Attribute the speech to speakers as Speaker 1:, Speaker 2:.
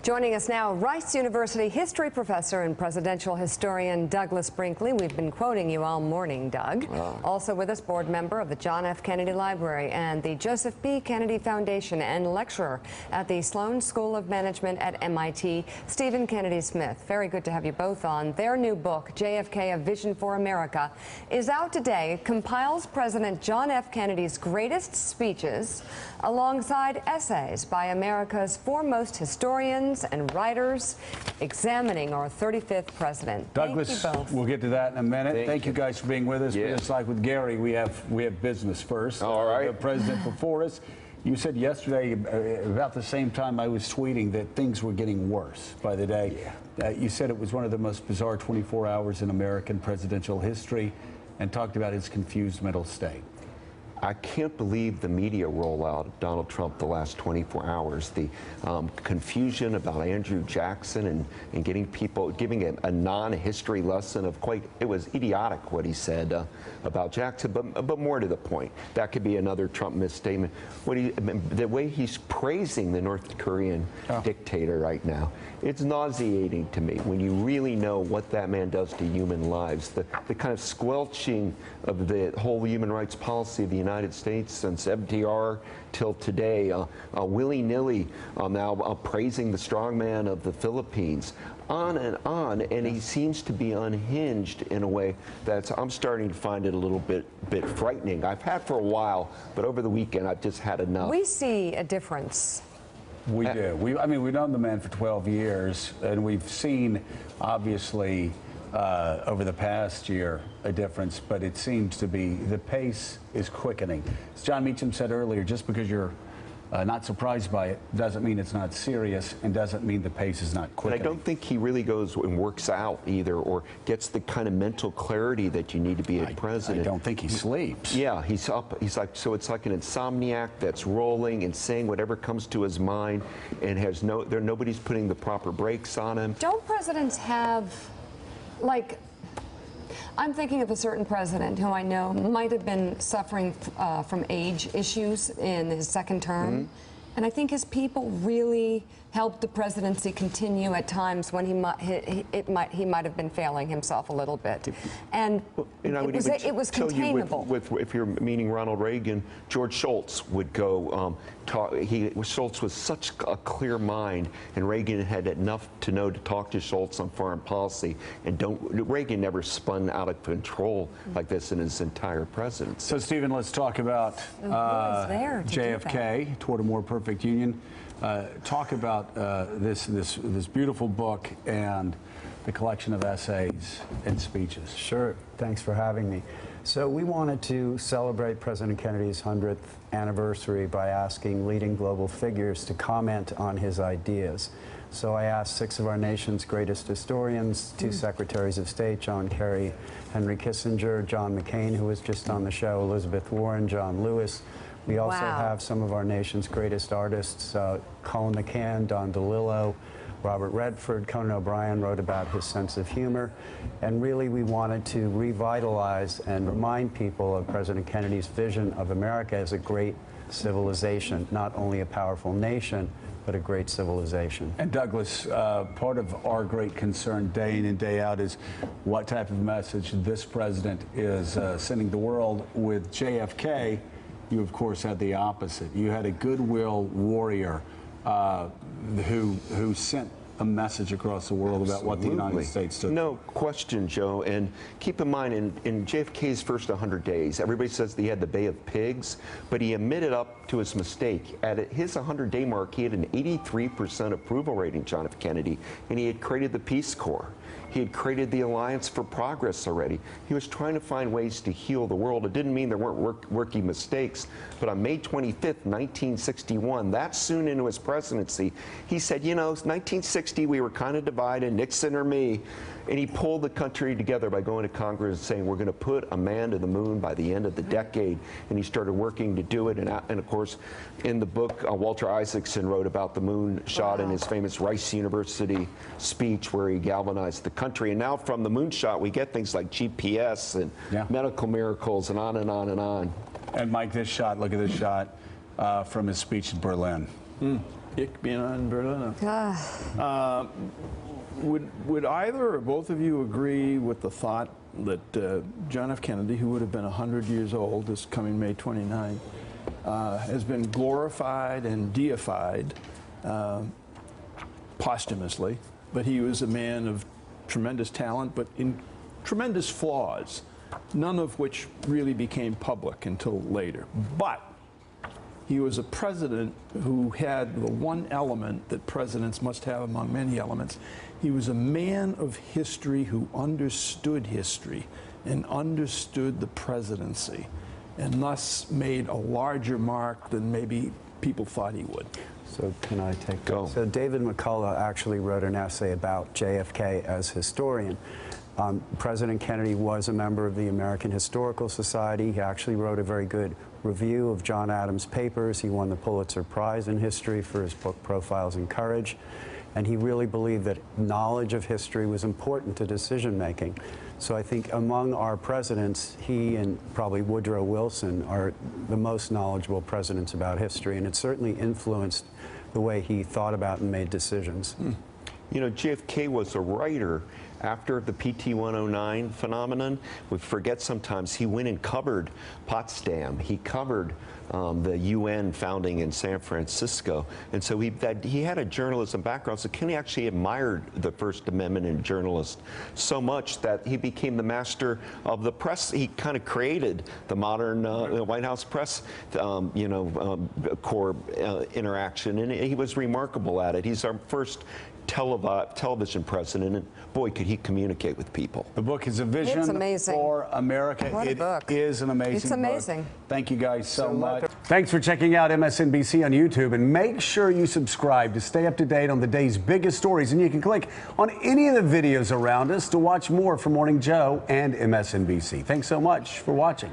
Speaker 1: Joining us now, Rice University history professor and presidential historian Douglas Brinkley. We've been quoting you all morning, Doug. Wow. Also with us, board member of the John F. Kennedy Library and the Joseph B. Kennedy Foundation and lecturer at the Sloan School of Management at MIT, Stephen Kennedy Smith. Very good to have you both on. Their new book, JFK, A Vision for America, is out today. It compiles President John F. Kennedy's greatest speeches alongside essays by America's foremost historians and writers examining our 35th president.
Speaker 2: Douglas, we'll get to that in a minute. Thank you guys for being with us. It's like with Gary, we have business first.
Speaker 3: All right.
Speaker 2: The president before us. You said yesterday, about the same time I was tweeting, that things were getting worse by the day. You said it was one of the most bizarre 24 hours in American presidential history, and talked about his confused mental state.
Speaker 3: I can't believe the media rollout of Donald Trump the last 24 hours. The confusion about Andrew Jackson and getting people, giving a non-history lesson of it was idiotic what he said about Jackson, but more to the point. That could be another Trump misstatement. The way he's praising the North Korean dictator right now, it's nauseating to me when you really know what that man does to human lives. The kind of squelching of the whole human rights policy of the United States since FDR till today, willy-nilly now praising the strongman of the Philippines, on, and he seems to be unhinged in a way that's, I'm starting to find it a little bit frightening. I've had for a while, but over the weekend I've just had enough.
Speaker 1: We see a difference.
Speaker 2: We do. I mean, we've known the man for 12 years, and we've seen, obviously, over the past year, a difference, but it seems to be the pace is quickening. As John Meacham said earlier, just because you're not surprised by it doesn't mean it's not serious, and doesn't mean the pace is not quickening.
Speaker 3: But I don't think he really goes and works out either, or gets the kind of mental clarity that you need to be a president.
Speaker 2: I don't think he sleeps.
Speaker 3: Yeah, he's up. He's like, so it's like an insomniac that's rolling and saying whatever comes to his mind, and has nobody's putting the proper brakes on him.
Speaker 1: Don't presidents have, like, I'm thinking of a certain president who I know might have been suffering from age issues in his second term. And I think his people really helped the presidency continue at times when he might have been failing himself a little bit. And it was containable.
Speaker 3: If you're meaning Ronald Reagan, George Shultz would go talk. Shultz was such a clear mind, and Reagan had enough to know to talk to Shultz on foreign policy. And Reagan never spun out of control like this in his entire presidency.
Speaker 2: So, Stephen, let's talk about JFK, Toward a More Perfect Union. Talk about this beautiful book and the collection of essays and speeches.
Speaker 4: Sure. Thanks for having me. So we wanted to celebrate President Kennedy's 100th anniversary by asking leading global figures to comment on his ideas. So I asked 6 of our nation's greatest historians, 2 secretaries of state, John Kerry, Henry Kissinger, John McCain, who was just on the show, Elizabeth Warren, John Lewis. We also have some of our nation's greatest artists, Colin McCann, Don DeLillo, Robert Redford. Conan O'Brien wrote about his sense of humor. And really, we wanted to revitalize and remind people of President Kennedy's vision of America as a great civilization, not only a powerful nation, but a great civilization.
Speaker 2: And Douglas, part of our great concern day in and day out is what type of message this president is sending the world. With JFK, you, of course, had the opposite. You had a goodwill warrior who sent a message across the world about what the United States stood for.
Speaker 3: No question, Joe. And keep in mind, in JFK's first 100 days, everybody says that he had the Bay of Pigs, but he admitted up to his mistake. At his 100-day mark, he had an 83% approval rating, John F. Kennedy, and he had created the Peace Corps. He had created the Alliance for Progress already. He was trying to find ways to heal the world. It didn't mean there weren't rookie mistakes, but on May 25th, 1961, that soon into his presidency, he said, you know, 1960, we were kind of divided, Nixon or me, and he pulled the country together by going to Congress and saying, we're going to put a man to the moon by the end of the decade, and he started working to do it, and of course, in the book, Walter Isaacson wrote about the moon shot in his famous Rice University speech where he galvanized the country. And now from the moonshot, we get things like GPS and medical miracles and on and on and on.
Speaker 2: And Mike, this shot, look at this shot from his speech in Berlin.
Speaker 5: Ich bin ein Berliner. Would either or both of you agree with the thought that John F. Kennedy, who would have been 100 years old this coming May 29, has been glorified and deified posthumously, but he was a man of tremendous talent, but in tremendous flaws, none of which really became public until later. But he was a president who had the one element that presidents must have among many elements. He was a man of history who understood history and understood the presidency, and thus made a larger mark than maybe people thought he would.
Speaker 4: So can I take
Speaker 3: Go.
Speaker 4: that? So David McCullough actually wrote an essay about JFK as historian. President Kennedy was a member of the American Historical Society. He actually wrote a very good review of John Adams' papers. He won the Pulitzer Prize in History for his book Profiles in Courage. And he really believed that knowledge of history was important to decision making. So I think among our presidents, he and probably Woodrow Wilson are the most knowledgeable presidents about history, and it certainly influenced the way he thought about and made decisions.
Speaker 3: You know, JFK was a writer. After the PT-109 phenomenon, we forget sometimes he went and covered Potsdam. He covered the UN founding in San Francisco. And so he had a journalism background. So Kennedy actually admired the First Amendment and journalists so much that he became the master of the press. He kind of created the modern White House press, corps interaction. And he was remarkable at it. He's our first television president, and boy, could he communicate with people.
Speaker 2: The book is A Vision
Speaker 1: It's amazing.
Speaker 2: for America.
Speaker 1: What a book.
Speaker 2: It is an amazing
Speaker 1: It's
Speaker 2: book.
Speaker 1: amazing.
Speaker 2: Thank you guys so much. Thanks for checking out MSNBC on YouTube, and make sure you subscribe to stay up to date on the day's biggest stories. And you can click on any of the videos around us to watch more from Morning Joe and MSNBC. Thanks so much for watching.